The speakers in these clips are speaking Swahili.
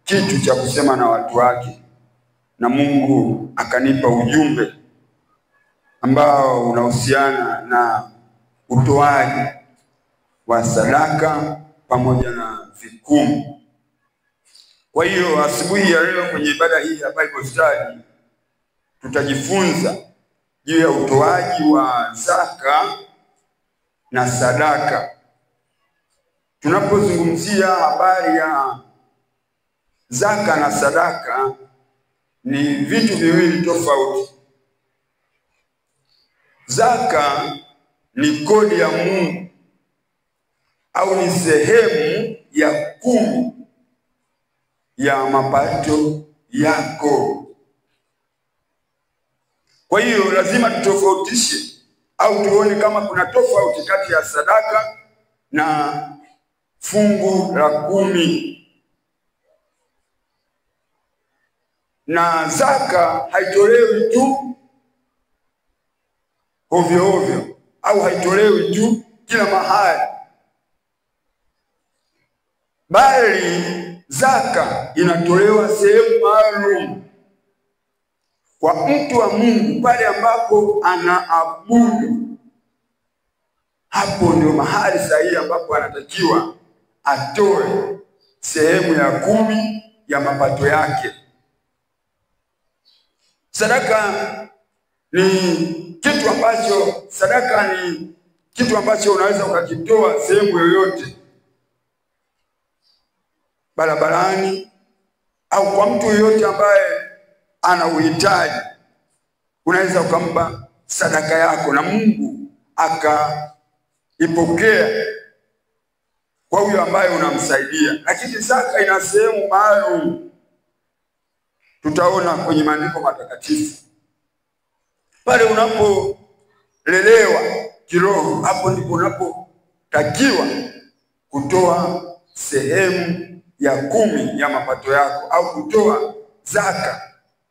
kitu cha kusema na watu wake, na Mungu akanipa ujumbe ambao unahusiana na utoaji wa sadaka pamoja na vikumu. Kwa hiyo asubuhi ya leo kwenye ibada hii ya Bible study tutajifunza juu ya utoaji wa zaka na sadaka. Tunapozungumzia habari ya zaka na sadaka, ni vitu viwili tofauti. Zaka ni kodi ya Mungu au ni sehemu ya 10 ya mapato yako. Kwa hiyo lazima tutofautishe au tuone kama kuna tofauti kati ya sadaka na fungu la 10. Na zaka haitolewi tu ovyo ovyo au haitolewi tu kila mahali, bali zaka inatolewa sehemu maalum kwa mtu wa Mungu pale ambapo anaabudu. Hapo ndio mahali sahihi ambapo anatakiwa atoe sehemu ya 10 ya mapato yake. Sadaka ni kitu ambacho unaweza ukakitoa sehemu yoyote, barabarani au kwa mtu yoyote ambaye ana uhitaji. Unaweza ukampa sadaka yako na Mungu akaipokea kwa huyo ambaye unamsaidia. Lakini zaka ina sehemu maalum. Tutaona kwenye maandiko matakatifu pale unapolelewa kiroho, hapo ndipo unapotakiwa kutoa sehemu ya 10 ya mapato yako au kutoa zaka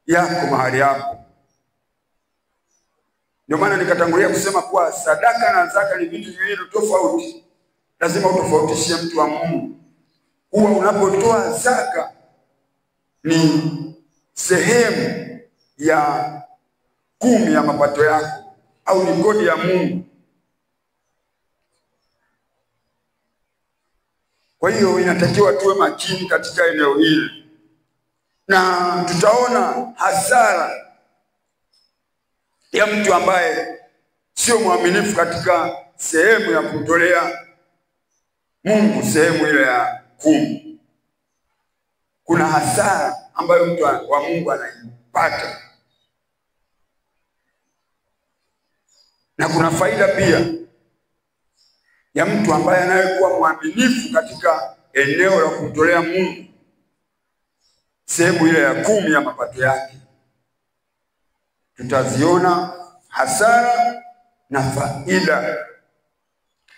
yako mahali hapo. Ndio maana nikatangulia kusema kuwa sadaka na zaka ni vitu viwili tofauti. Lazima utofautishe mtu wa Mungu. Huwa unapotoa zaka ni sehemu ya 10 ya mapato yako au ni kodi ya Mungu. Kwa hiyo inatakiwa tuwe makini katika eneo hili, na tutaona hasara ya mtu ambaye sio mwaminifu katika sehemu ya kutolea Mungu, sehemu ile ya 10. Kuna hasara ambayo mtu wa Mungu anaipata, na kuna faida pia ya mtu ambaye anayekuwa mwaminifu katika eneo la kumtolea Mungu sehemu ile ya 10 ya mapato yake. Tutaziona hasara na faida.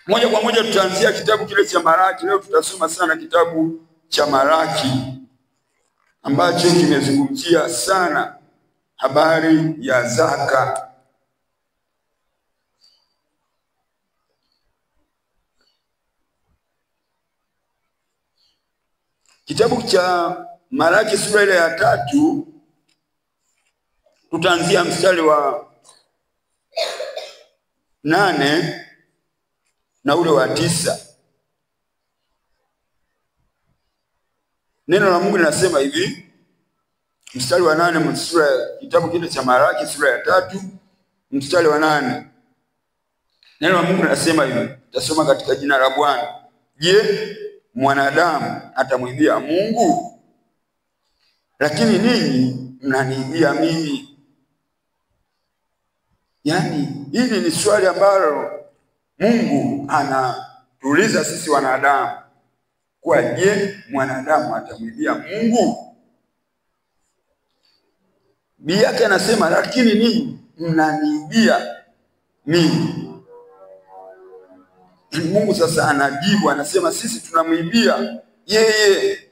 Moja kwa moja tutaanzia kitabu kile cha Malaki. Leo tutasoma sana kitabu cha Malaki ambacho kimezungumzia sana habari ya zaka. Kitabu cha Malaki sura ile ya 3 tutaanzia mstari wa 8 na ule wa 9. Neno la Mungu linasema hivi, mstari wa 8 sura kitabu kile cha Malaki sura ya 3 mstari wa 8. Neno la Mungu linasema hivi, tutasoma katika jina la Bwana. Je, mwanadamu atamwibia Mungu? Lakini ninyi mnaniibia mimi. Yaani hili ni swali ambalo Mungu anatuuliza sisi wanadamu, kwa je, mwanadamu atamwibia Mungu? Biblia yake anasema lakini ninyi mnaniibia mimi. Mungu sasa anajibu, anasema sisi tunamwibia yeye.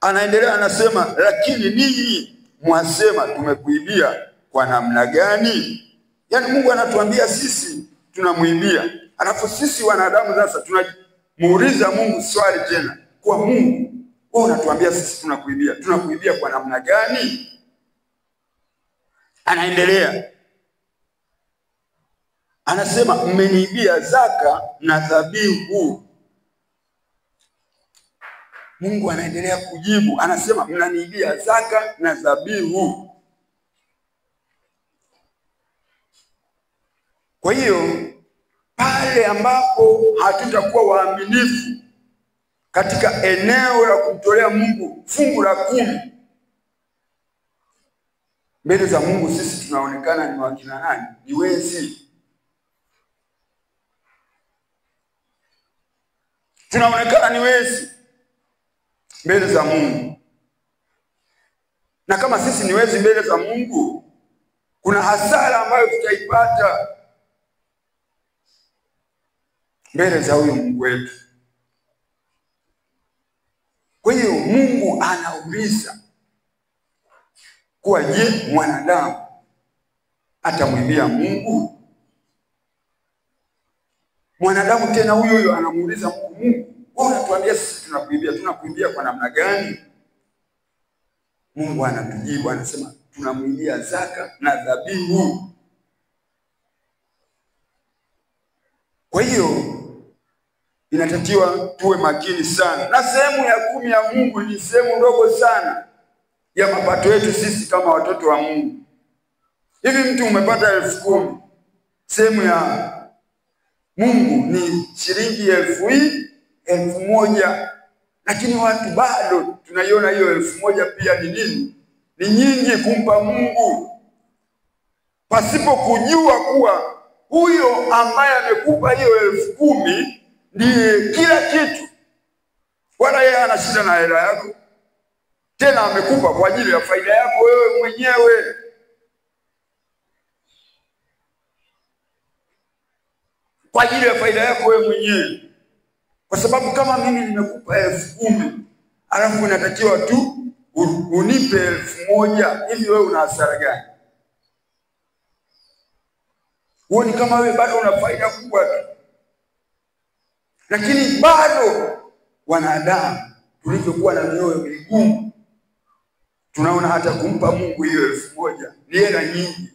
Anaendelea anasema lakini ninyi mwasema tumekuibia kwa namna gani? Yaani Mungu anatuambia sisi tunamwibia, alafu sisi wanadamu sasa tunamuuliza Mungu swali tena, kwa Mungu wewe unatuambia sisi tunakuibia. Tunakuibia kwa namna gani? Anaendelea. Anasema mmeniibia zaka na dhabihu. Mungu anaendelea kujibu. Anasema mnaniibia zaka na dhabihu. Kwa hiyo pale ambapo hatutakuwa waaminifu katika eneo la kumtolea Mungu fungu la 10, mbele za Mungu sisi tunaonekana ni wakina nani? Ni wezi. Tunaonekana ni wezi mbele za Mungu. Na kama sisi ni wezi mbele za Mungu, kuna hasara ambayo tutaipata mbele za huyo Mungu wetu. Kwa hiyo Mungu anauliza kuwa je, mwanadamu atamwibia Mungu? Mwanadamu tena huyo anamuuliza Mungu, wewe unatuambia sisi tunakuibia. Tunakuibia kwa namna gani? Mungu anatujibu, anasema tunamwibia zaka na dhabihu. Kwa hiyo inatakiwa tuwe makini sana. Na sehemu ya 10 ya Mungu ni sehemu ndogo sana ya mapato yetu sisi kama watoto wa Mungu. Hivi mtu umepata 10,000, sehemu ya Mungu ni shilingi 1,000, lakini watu bado tunaiona hiyo 1,000 pia ni nini? Ni nyingi kumpa Mungu, pasipo kujua kuwa huyo ambaye amekupa hiyo 10,000 ndiye kila kitu. Wala yeye ana shida na hela yako, tena amekupa kwa ajili ya faida yako wewe mwenyewe. Kwa ajili ya faida yako wewe mwenyewe. Kwa sababu kama mimi nimekupa 10,000, alafu unatakiwa tu unipe 1,000, hivi wewe una hasara gani? Huoni kama wewe bado una faida kubwa tu? Lakini bado wanadamu tulivyokuwa na mioyo migumu, tunaona hata kumpa Mungu hiyo 1,000 ni hela nyingi.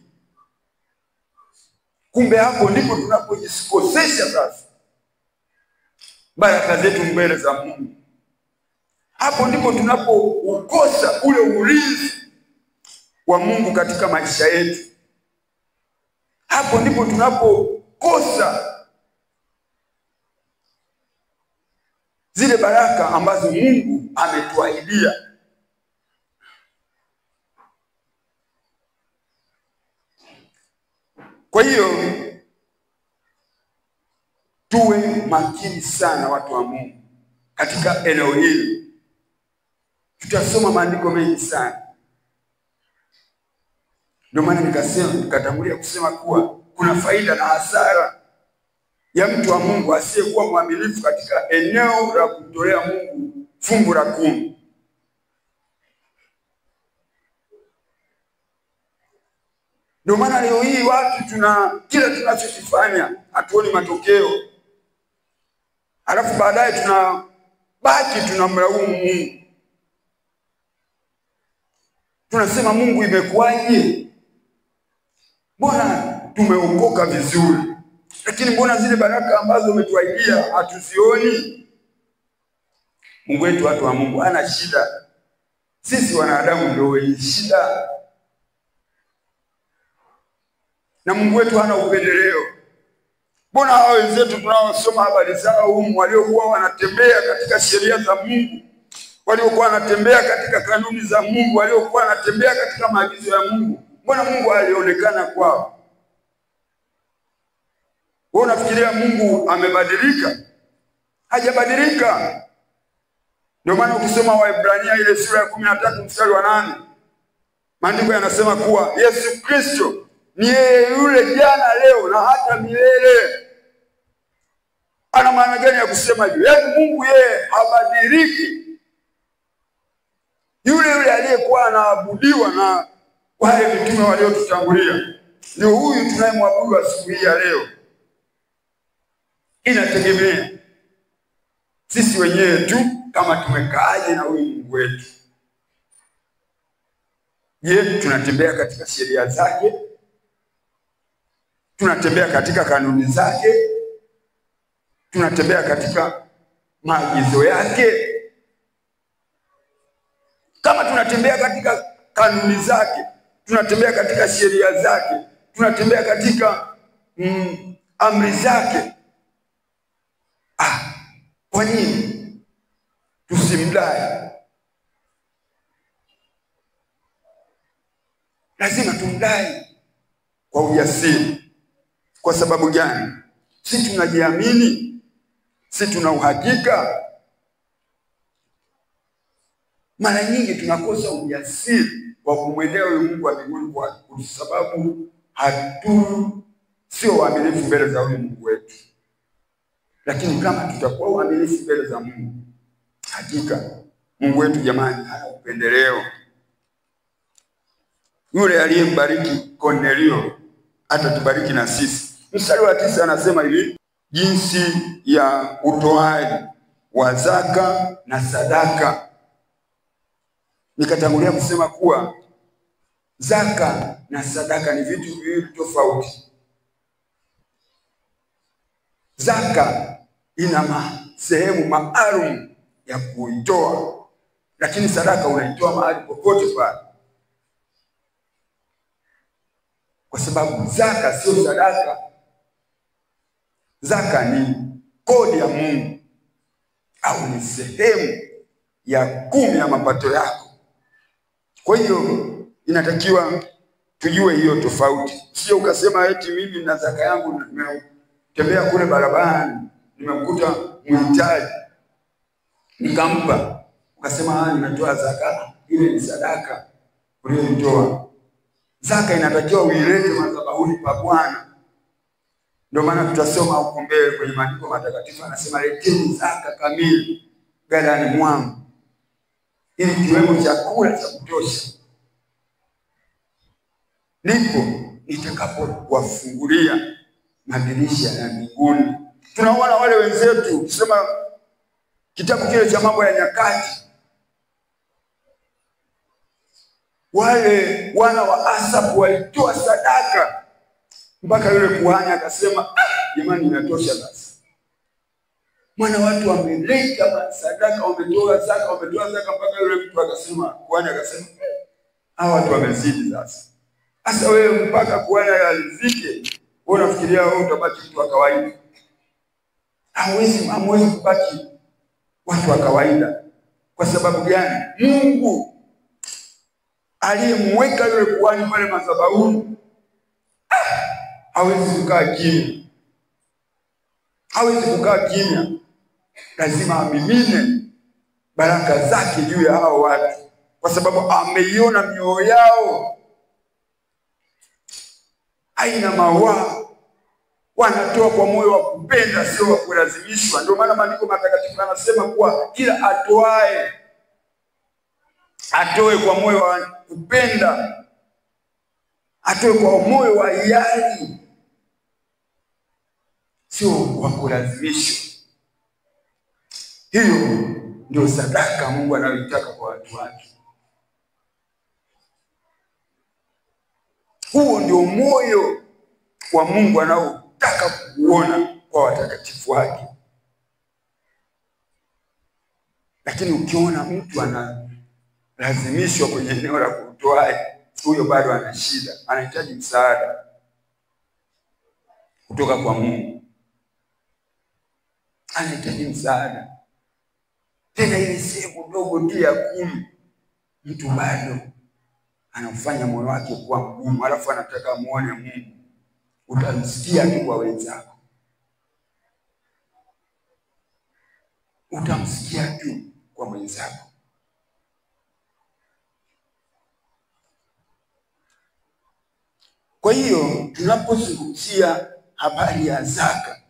Kumbe hapo ndipo tunapojisikosesha sasa baraka zetu mbele za Mungu. Hapo ndipo tunapoukosa ule urithi wa Mungu katika maisha yetu. Hapo ndipo tunapokosa zile baraka ambazo Mungu ametuahidia. Kwa hiyo tuwe makini sana watu wa Mungu katika eneo hili. Tutasoma maandiko mengi sana. Ndio maana nikatangulia kusema kuwa kuna faida na hasara ya mtu wa Mungu asiyekuwa mwaminifu katika eneo la kumtolea Mungu fungu la 10. Ndio maana leo hii watu kila tunachokifanya hatuoni matokeo. Alafu baadaye tunamlaumu Mungu. Tunasema Mungu imekuwaje? Mbona tumeokoka vizuri, lakini mbona zile baraka ambazo umetuahidia hatuzioni? Mungu wetu, watu wa Mungu, hana shida. Sisi wanadamu ndio wenye shida. Na Mungu wetu hana upendeleo. Mbona hao wenzetu tunaosoma habari zao humu, waliokuwa wanatembea katika sheria za Mungu, waliokuwa wanatembea katika kanuni za Mungu, waliokuwa wanatembea katika maagizo ya Mungu, mbona Mungu alionekana kwao? Wewe unafikiria Mungu amebadilika? Hajabadilika. Ndio maana ukisoma Waebrania ile sura ya 13 mstari wa 8, maandiko yanasema kuwa Yesu Kristo ni yeye yule jana, leo na hata milele. Ana maana gani ya kusema hivyo? Yaani Mungu yeye habadiliki. Yule aliyekuwa anaabudiwa na wale mitume waliotutangulia ndio huyu tunayemwabudu asubuhi ya leo. Inategemea sisi wenyewe tu kama tumekaaje na huyu Mungu wetu. Je, tunatembea katika sheria zake? Tunatembea katika kanuni zake? Tunatembea katika maagizo yake? Kama tunatembea katika kanuni zake, tunatembea katika sheria zake, tunatembea katika amri zake, kwa nini tusimdai? Lazima tumdai kwa ujasiri. Kwa sababu gani? Si tunajiamini? Si tuna uhakika? Mara nyingi tunakosa ujasiri wa kumwendea huyu Mungu wa mbinguni kwa sababu sio waaminifu mbele za huyu Mungu wetu. Lakini kama tutakuwa waaminifu mbele za Mungu, hakika Mungu wetu jamani hana upendeleo. Yule aliyembariki Kornelio atatubariki na sisi. Mstari wa 9 anasema hivi, jinsi ya utoaji wa zaka na sadaka. Nikatangulia kusema kuwa zaka na sadaka ni vitu viwili tofauti. Zaka ina sehemu maalum ya kuitoa, lakini sadaka unaitoa mahali popote pale. Kwa sababu zaka sio sadaka. Zaka ni kodi ya Mungu au ni sehemu ya 10 ya mapato yako. Kwa hiyo inatakiwa tujue hiyo tofauti. Sio ukasema eti mimi na zaka yangu nimetembea kule barabarani, nimemkuta mhitaji nikampa, ukasema nimetoa zaka. Ile ni sadaka uliyoitoa. Zaka inatakiwa uilete madhabahuni pa Bwana. Ndio maana tutasoma huko mbele kwenye maandiko matakatifu anasema leteni zaka kamili ghalani mwangu, ili kiwemo chakula cha kutosha, ndipo nitakapowafungulia madirisha ya mbinguni. Tunaona wale wenzetu, kusema kitabu kile cha Mambo ya Nyakati, wale wana wa Asafu walitoa sadaka mpaka yule kuhani akasema jamani inatosha basi. Maana watu wameleta sadaka, wametoa zaka mpaka yule mtu akasema, kuhani akasema hawa watu wamezidi sasa. Sasa wewe mpaka kuhani alizike, wewe unafikiria wewe utabaki mtu wa kawaida? Hamwezi kubaki watu wa kawaida. Kwa sababu gani? Mungu aliyemweka yule kuhani pale madhabahuni hawezi kukaa kimya. Hawezi kukaa kimya. Lazima amimine baraka zake juu ya hao watu, kwa sababu ameiona mioyo yao haina mawaa. Wanatoa kwa moyo wa kupenda, sio wa kulazimishwa. Ndio maana maandiko matakatifu yanasema kuwa kila atoae atoe kwa moyo wa kupenda, atoe kwa moyo wa hiari, sio wa kulazimishwa. Hiyo ndio sadaka Mungu anayoitaka kwa watu wake. Huo ndio moyo wa Mungu anaotaka kuona kwa watakatifu wake. Lakini ukiona mtu analazimishwa kwenye eneo la kutoa, huyo bado ana shida, anahitaji msaada kutoka kwa Mungu. Anahitaji msaada. Tena ile sehemu ndogo tu ya 10, mtu bado anafanya moyo wake kuwa mgumu, alafu anataka muone Mungu. Utamsikia tu kwa wenzako. Utamsikia tu kwa mwenzako. Kwa hiyo tunapozungumzia habari ya zaka,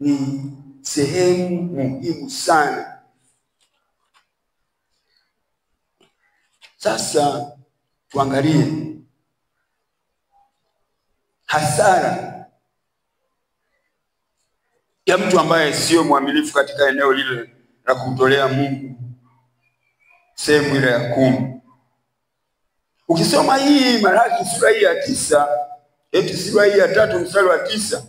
ni sehemu muhimu sana. Sasa tuangalie hasara ya mtu ambaye sio mwaminifu katika eneo lile la kumtolea Mungu sehemu ile ya 10. Ukisoma hii Malaki sura hii ya 9, sura hii ya 3 mstari wa 9,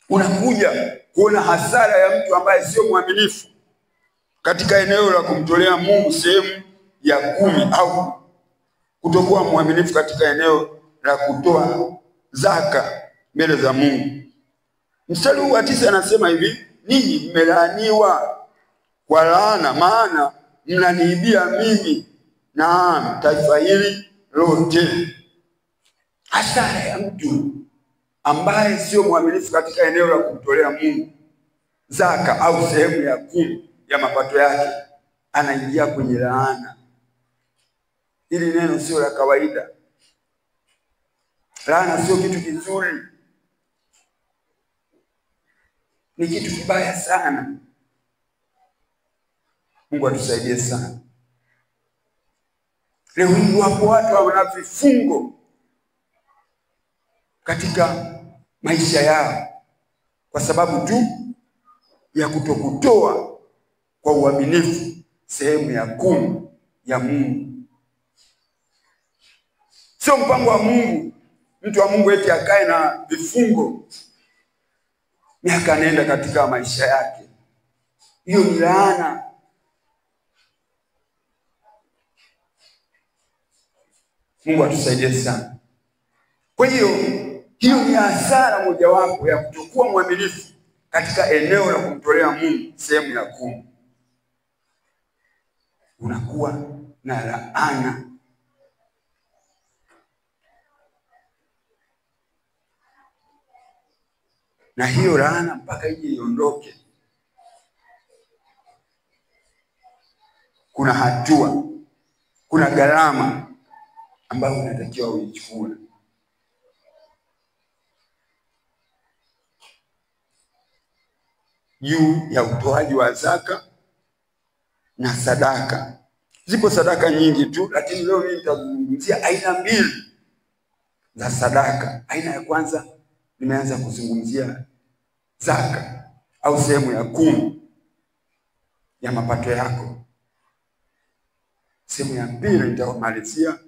unakuja kuona hasara ya mtu ambaye sio mwaminifu katika eneo la kumtolea Mungu sehemu ya 10, au kutokuwa mwaminifu katika eneo la kutoa zaka mbele za Mungu. Mstari wa 9 anasema hivi: ninyi mmelaaniwa kwa laana, maana mnaniibia mimi na taifa hili lote. Hasara ya mtu ambaye sio mwaminifu katika eneo la kumtolea Mungu zaka au sehemu ya 10 ya mapato yake, anaingia kwenye laana. Hili neno sio la kawaida. Laana sio kitu kizuri, ni kitu kibaya sana. Mungu atusaidie sana. Leo hii wapo watu wana vifungo katika maisha yao kwa sababu tu ya kutokutoa kwa uaminifu sehemu ya 10 ya Mungu. Sio mpango wa Mungu mtu wa Mungu eti akae na vifungo miaka nenda katika maisha yake. Hiyo ni laana. Mungu atusaidie sana. Kwa hiyo ni hasara mojawapo ya kutokuwa mwaminifu katika eneo la kumtolea Mungu sehemu ya 10. Unakuwa na laana. Na hiyo laana mpaka ije iondoke, kuna hatua, kuna gharama ambayo unatakiwa uichukue. Juu ya utoaji wa zaka na sadaka. Zipo sadaka nyingi tu, lakini leo mimi nitazungumzia aina 2 za sadaka. Aina ya kwanza nimeanza kuzungumzia zaka au sehemu ya 10 ya mapato yako. Sehemu ya 2 nitamalizia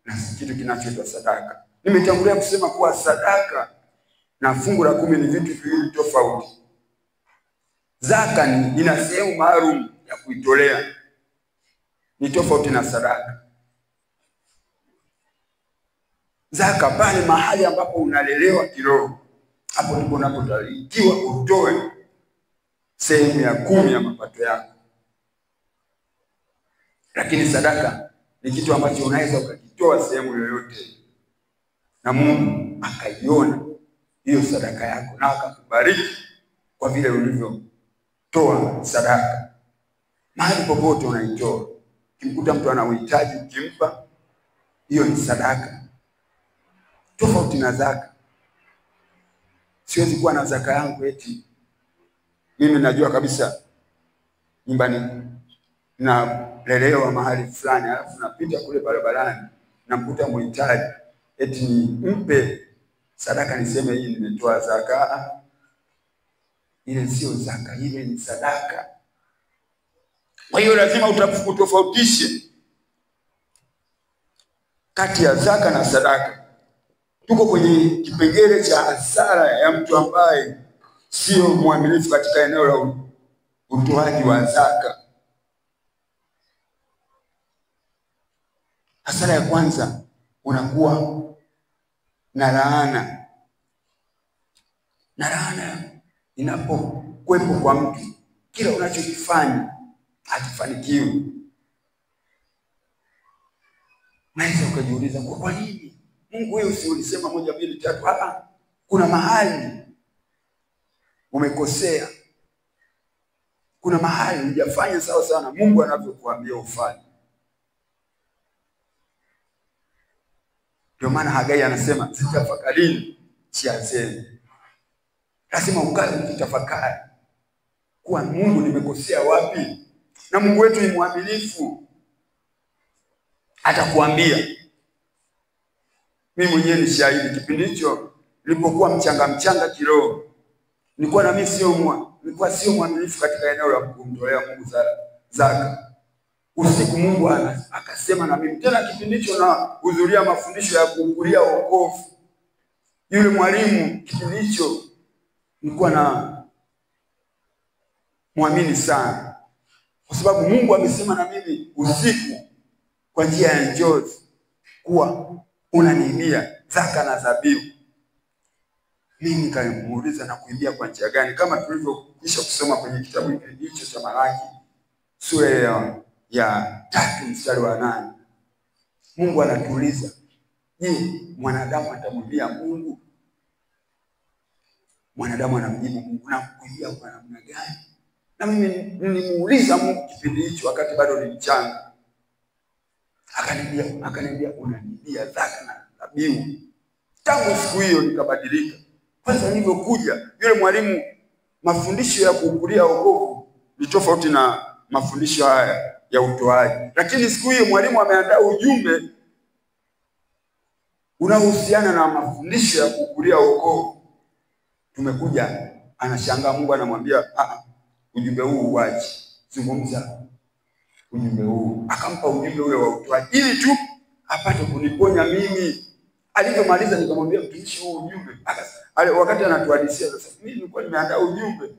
na kitu kinachoitwa sadaka. Nimetangulia kusema kuwa sadaka na fungu la 10 ni vitu viwili tofauti. Zaka ina sehemu maalum ya kuitolea, ni tofauti na sadaka. Zaka pale mahali ambapo unalelewa kiroho, hapo ndipo unapotarajiwa utoe sehemu ya 10 ya mapato yako. Lakini sadaka ni kitu ambacho unaweza ukakitoa sehemu yoyote na Mungu akaiona hiyo sadaka yako na akakubariki kwa vile ulivyotoa sadaka. Mahali popote unaitoa, ukimkuta mtu ana uhitaji ukimpa, hiyo ni sadaka. Tofauti na zaka. Siwezi kuwa na zaka yangu eti mimi najua kabisa nyumbani na lelewa mahali fulani, alafu napita kule barabarani namkuta mhitaji eti nimpe sadaka niseme hii nimetoa zaka. Ile sio zaka, ile ni sadaka. Kwa hiyo lazima utofautishe kati ya zaka na sadaka. Tuko kwenye kipengele cha hasara ya mtu ambaye sio mwaminifu katika eneo la utoaji wa zaka. Hasara ya kwanza, unakuwa na laana. Na laana inapokuwepo kwa mtu, kila unachokifanya hakifanikiwi. Naweza ukajiuliza kwa nini Mungu wewe si ulisema 1 2 3? Kuna mahali umekosea. Kuna mahali hujafanya sawa sawa na Mungu anavyokuambia ufanye. Ndio maana Hagai anasema zitafakarini njia zenu. Lazima ukae ukitafakari kuwa Mungu nimekosea wapi? Na Mungu wetu ni mwaminifu. Atakuambia. Mimi mwenyewe ni shahidi, kipindi hicho nilipokuwa mchanga kiroho, nilikuwa na mimi nilikuwa sio mwaminifu katika eneo la kumtolea Mungu zaka. Usiku Mungu akasema na mimi tena, kipindi hicho na hudhuria mafundisho ya kukulia wokovu. Yule mwalimu kipindi hicho nilikuwa na muamini sana, kwa sababu Mungu amesema na mimi usiku kwa njia ya njozi kuwa unaniibia zaka na dhabihu. Mimi nikamuuliza na kuibia kwa njia gani, kama tulivyokwisha kusoma kwenye kitabu hicho cha Malaki sura ya 3 mstari wa 8. Mungu anatuuliza, je, mwanadamu atamwibia Mungu? Mwanadamu anamjibu Mungu, na kuibia kwa namna gani? Na mimi nilimuuliza Mungu kipindi hicho wakati bado ni mchanga. Akaniambia unaniibia zaka na dhabihu. Tangu siku hiyo nikabadilika. Kwanza nilipokuja yule mwalimu, mafundisho ya kukulia wokovu ni tofauti na mafundisho haya ya utoaji. Lakini siku hiyo mwalimu ameandaa ujumbe unaohusiana na mafundisho ya kukulia wokovu. Tumekuja, anashangaa, Mungu anamwambia ujumbe huu uache, zungumza ujumbe huu. Akampa ujumbe ule wa utoaji ili tu apate kuniponya mimi. Alipomaliza nikamwambia mtumishi, huu ujumbe wakati anatuhadisia sasa, mimi nilikuwa nimeandaa ujumbe,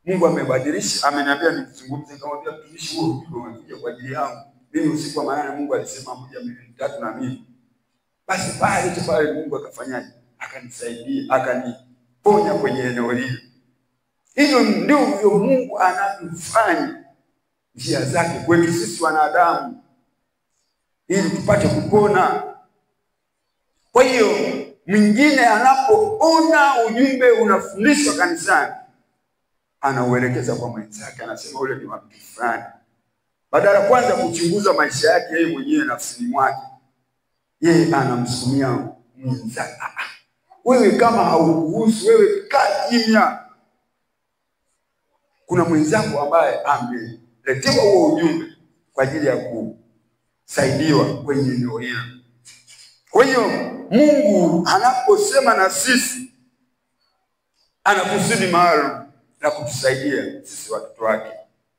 Mungu amebadilisha, ameniambia nizungumze. Nikamwambia mtumishi, huu ujumbe umekuja kwa ajili yangu mimi. Usiku wa manane Mungu alisema 1, 2, 3 na mimi. Basi pale Mungu akafanyaje? Akanisaidia, akaniponya kwenye eneo hilo. Hivyo ndivyo Mungu anavyofanya njia zake kwetu sisi wanadamu ili tupate kupona. Kwa hiyo mwingine anapoona ujumbe unafundishwa kanisani, anauelekeza kwa mwenzake, anasema ule ni wa mtu fulani. Badala kwanza kuchunguza maisha yake yeye mwenyewe nafsini mwake, yeye anamsumia mwenzake. Wewe kama haukuhusu, wewe kaa kimya. Kuna mwenzako ambaye ameletewa huo ujumbe kwa ajili ya kusaidiwa kwenye eneo hilo. Kwa hiyo Mungu anaposema na sisi, ana kusudi maalum la kutusaidia sisi watoto wake,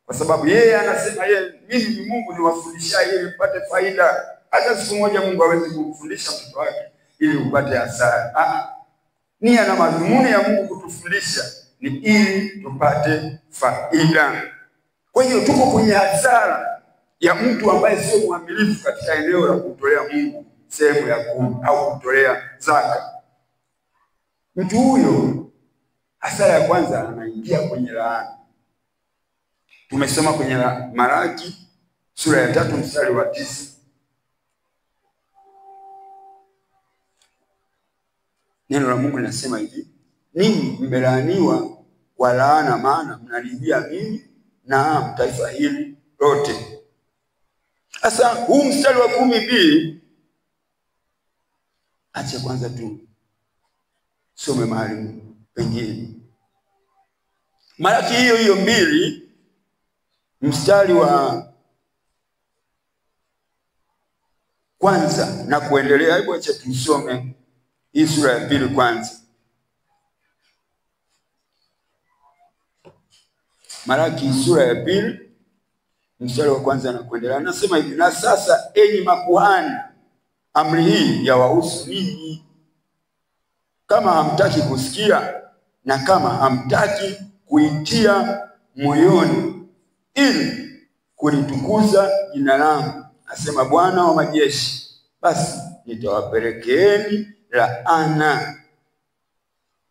kwa sababu yeye anasema mimi ni Mungu niwafundishaye ili upate faida. Hata siku moja Mungu hawezi kumfundisha mtoto wake ili upate hasara. Nia na madhumuni ya Mungu kutufundisha ni ili tupate faida. Kwa hiyo tuko kwenye hasara ya mtu ambaye sio mwaminifu katika eneo la kumtolea Mungu sehemu ya 10 au kumtolea zaka. Mtu huyo, hasara ya kwanza, anaingia kwenye laana. Tumesoma kwenye Malaki sura ya 3 mstari wa 9. Neno la Mungu linasema hivi, ninyi mmelaaniwa kwa laana, maana mnaniibia mimi na taifa hili lote. Sasa huu mstari wa 10b, acha kwanza tu some mahali pengine. Malaki hiyo 2 mstari wa kwanza na kuendelea. Hebu acha tusome hii sura ya 2 kwanza. Malaki sura ya 2 mstari wa kwanza na kuendelea. Nasema hivi, na sasa enyi makuhani, amri hii yawahusu ninyi. Kama hamtaki kusikia na kama hamtaki kuitia moyoni ili kulitukuza jina langu, asema Bwana wa majeshi, basi nitawapelekeeni laana,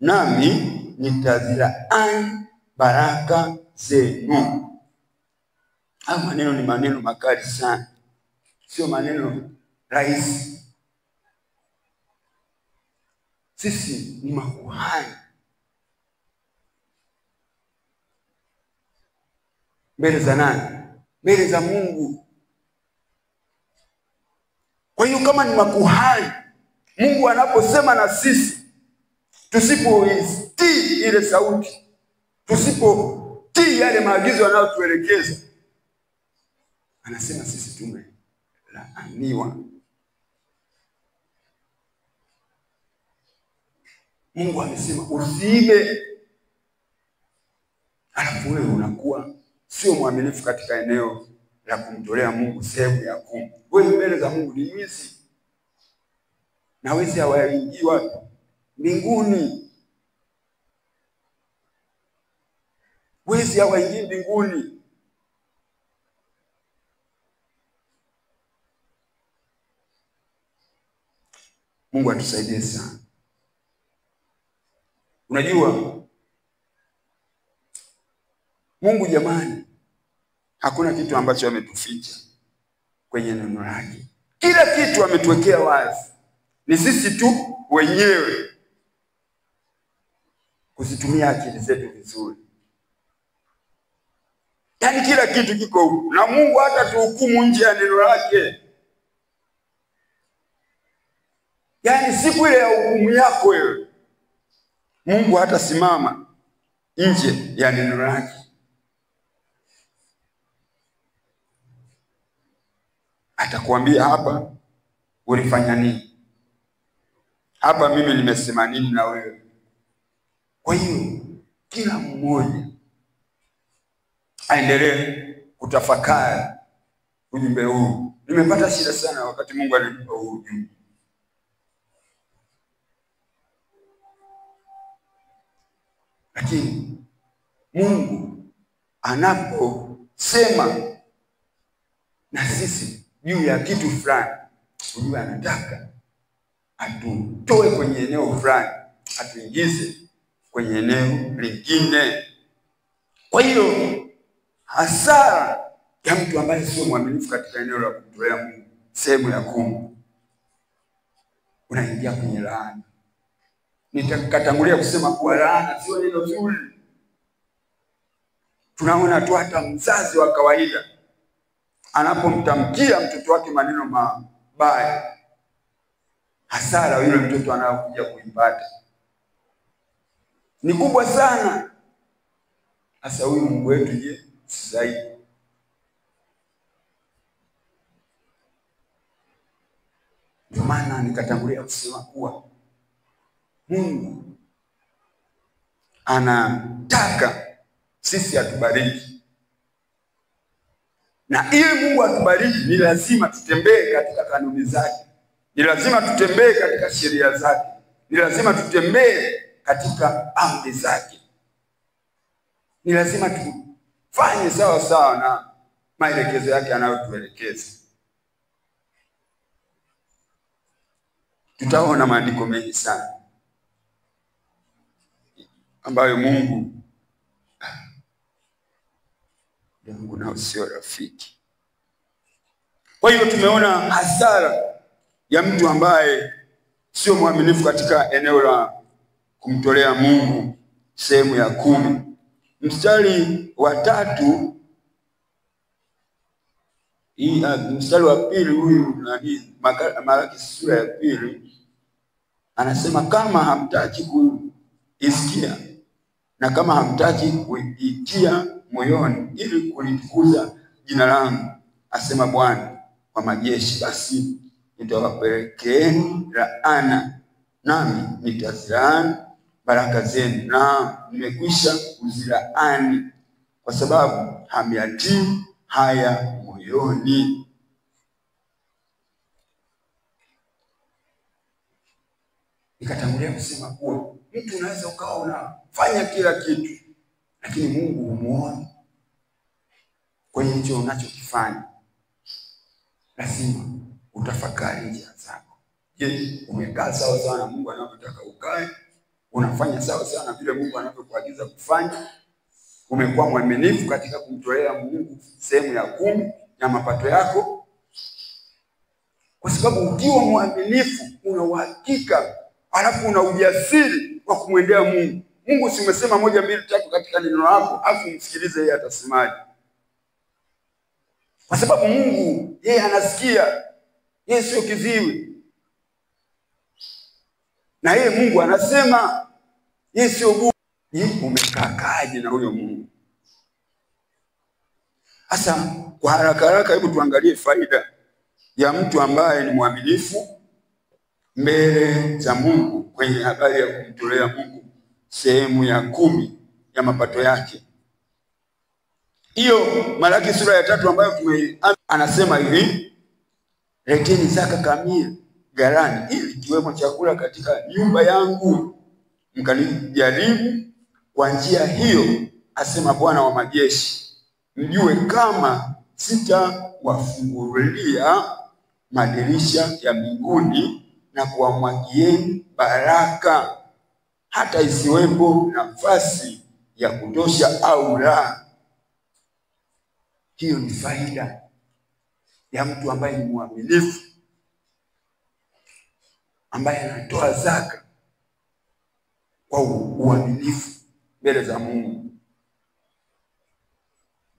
nami nitazilaani baraka zenu. Haya maneno ni maneno makali sana, sio maneno rahisi. Sisi ni makuhani mbele za nani? Mbele za Mungu. Kwa hiyo kama ni makuhani, Mungu anaposema na sisi, tusipoitii ile sauti, tusipotii yale maagizo anayotuelekeza, anasema sisi tumelaaniwa. Mungu amesema usiibe. alafu wewe unakuwa sio mwaminifu katika eneo la kumtolea Mungu sehemu ya 10. Wewe mbele za Mungu ni mwizi. Na wezi hawaingii wapi? Mbinguni. Wezi hawaingii mbinguni. Mungu atusaidie sana. Unajua Mungu jamani, hakuna kitu ambacho ametuficha kwenye neno lake. Kila kitu ametuwekea wazi. Ni sisi tu wenyewe kuzitumia akili zetu vizuri. Yaani kila kitu kiko huko. Na Mungu hata tuhukumu nje ya neno lake. Yaani siku ile ya hukumu yako wewe, Mungu hata simama nje ya neno lake. Atakwambia hapa ulifanya nini? Hapa mimi nimesema nini na wewe? Kwa hiyo kila mmoja aendelee kutafakari ujumbe huu. Nimepata shida sana wakati Mungu alinipa huu ujumbe. Lakini Mungu anaposema na sisi juu ya kitu fulani, ujue anataka atutoe kwenye eneo fulani, atuingize kwenye eneo lingine. Kwa hiyo hasara ya mtu ambaye sio mwaminifu katika eneo la kumtolea Mungu sehemu ya 10, unaingia kwenye laana. Nitakatangulia kusema kuwa laana sio neno zuri. Tunaona tu hata mzazi wa kawaida anapomtamkia mtoto wake maneno mabaya, hasara yule mtoto anayokuja kuipata ni kubwa sana. Sasa huyu Mungu wetu je, zaidi? Ndio maana nikatangulia kusema kuwa Mungu anataka sisi atubariki. Na ili Mungu atubariki ni lazima tutembee katika kanuni zake. Ni lazima tutembee katika sheria zake. Ni lazima tutembee katika amri zake. Ni lazima tufanye sawa sawa na maelekezo yake anayotuelekeza. Tutaona maandiko mengi sana ambayo Mungu nao sio rafiki. Kwa hiyo tumeona hasara ya mtu ambaye sio mwaminifu katika eneo la kumtolea Mungu sehemu ya 10. Mstari wa 3, mstari wa 2, huyu nani, Malaki sura ya 2, anasema kama hamtaki kuisikia na kama hamtaki kuitia moyoni ili kulitukuza jina langu, asema Bwana wa majeshi, basi nitawapelekeeni laana, nami nitazilaani baraka zenu, na nimekwisha kuzilaani kwa sababu hamyatii haya moyoni. Nikatangulia kusema kuwa mtu unaweza ukawa unafanya kila kitu, lakini Mungu humuoni kwenye hicho unachokifanya. Lazima utafakari njia zako. Je, umekaa sawa sawa na Mungu anavyotaka ukae? Unafanya sawa sawa na vile Mungu anavyokuagiza kufanya? Umekuwa mwaminifu katika kumtolea Mungu sehemu ya 10 ya mapato yako? Kwa sababu ukiwa mwaminifu una uhakika, alafu una ujasiri wa kumwendea Mungu. Mungu si umesema 1, 2, 3 katika neno lako, afu msikilize yeye atasemaje. Kwa sababu Mungu yeye anasikia, yeye sio kiziwi. Na yeye Mungu anasema, yeye sio bubu. Umekaaje na huyo Mungu? Sasa kwa haraka haraka hebu tuangalie faida ya mtu ambaye ni mwaminifu mbele za Mungu kwenye habari ya kumtolea Mungu sehemu ya 10 ya mapato yake. Hiyo Malaki sura ya 3 ambayo anasema hivi, leteni zaka kamili ghalani, ili kiwemo chakula katika nyumba yangu, mkanijaribu kwa njia hiyo, asema Bwana wa majeshi, mjue kama sitawafungulia madirisha ya mbinguni na kuwamwagieni baraka, hata isiwepo nafasi ya kutosha au la. Hiyo ni faida ya mtu ambaye ni mwaminifu, ambaye anatoa zaka kwa uaminifu mbele za Mungu.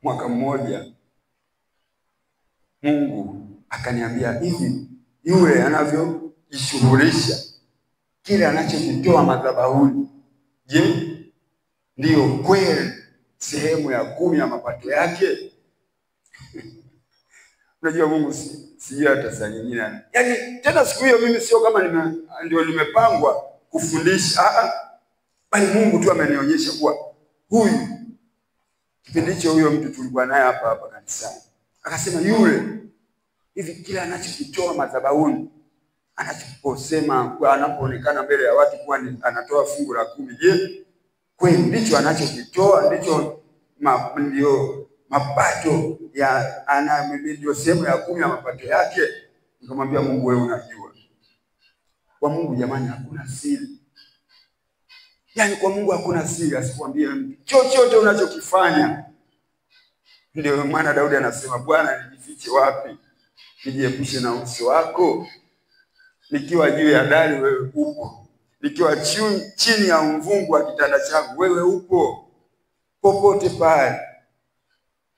Mwaka mmoja Mungu akaniambia hivi, yule anavyojishughulisha kile anachokitoa madhabahuni, je, ndiyo kweli sehemu ya 10 ya mapato yake? Unajua Mungu si hata saa nyingine. Yaani tena siku hiyo mimi sio kama ndio nimepangwa kufundisha. Bali Mungu tu amenionyesha kuwa huyu kipindi hicho huyo mtu tulikuwa naye hapa kanisani. Akasema yule hivi kila anachokitoa madhabahuni, anachoposema kwa anapoonekana mbele ya watu kwa anatoa fungu la 10, je, kweli ndicho anachokitoa ndicho ndio mapato ya ndio sehemu ya 10 ya mapato yake? Nikamwambia Mungu, wewe unajua. Kwa Mungu jamani hakuna siri. Yaani kwa Mungu hakuna siri, asikwambie mtu chochote unachokifanya. Ndio maana Daudi anasema, Bwana nijifiche wapi nijiepushe na uso wako? Nikiwa juu ya dari wewe upo, nikiwa chini ya mvungu wa kitanda changu wewe upo. Popote pale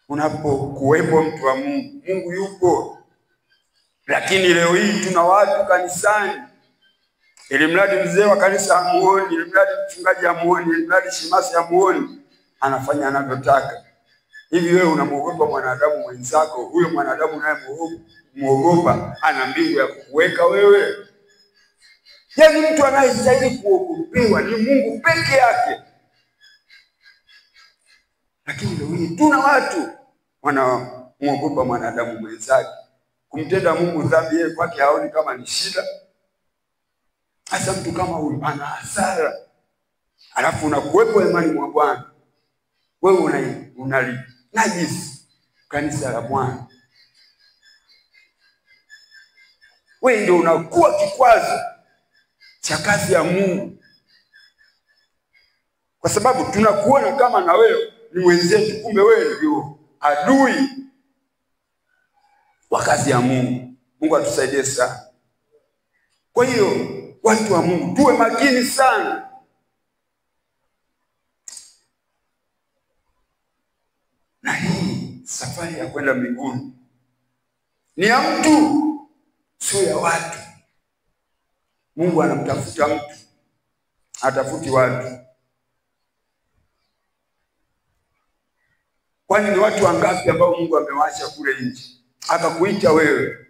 unapokuwepo mtu wa Mungu, Mungu yupo. Lakini leo hii tuna watu kanisani, ili mradi mzee wa kanisa amuoni, ili mradi mchungaji amuoni, ili mradi shemasi amuoni, anafanya anavyotaka. Hivi wewe unamuogopa mwanadamu mwenzako? Huyo mwanadamu naye muogopa, ana mbingu ya kukuweka wewe? Yaani mtu anayestahili kuogopewa ni Mungu peke yake. Lakini leo hii tuna watu wanamuogopa mwanadamu mwenzake. Kumtenda Mungu dhambi yeye kwake haoni kama ni shida. Hasa mtu kama huyu ana hasara. Alafu unakuwepo imani mwa Bwana, wewe unajisi kanisa la Bwana. Wewe ndio unakuwa kikwazo cha kazi ya Mungu, kwa sababu tunakuona kama na wewe ni mwenzetu, kumbe wewe ndio adui wa kazi ya Mungu. Mungu atusaidie sana. Kwa hiyo watu wa Mungu tuwe makini sana. Na hii safari ya kwenda mbinguni ni ya mtu, sio ya watu. Mungu anamtafuta mtu, atafuti watu. Kwani ni watu wangapi ambao Mungu amewaacha kule nje akakuita wewe?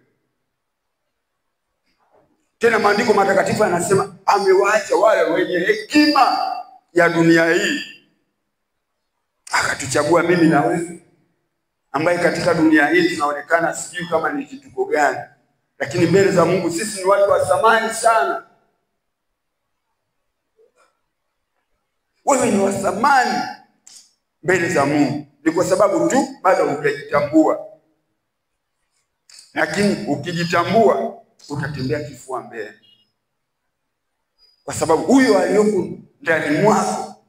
Tena maandiko matakatifu yanasema amewaacha wale wenye hekima ya dunia hii, akatuchagua mimi na wewe, ambaye katika dunia hii tunaonekana sijui kama ni kituko gani, lakini mbele za Mungu sisi ni watu wa thamani sana. Wewe ni wa thamani mbele za Mungu, ni kwa sababu tu bado hujajitambua. Lakini ukijitambua utatembea kifua mbele, kwa sababu huyo aliyoko ndani mwako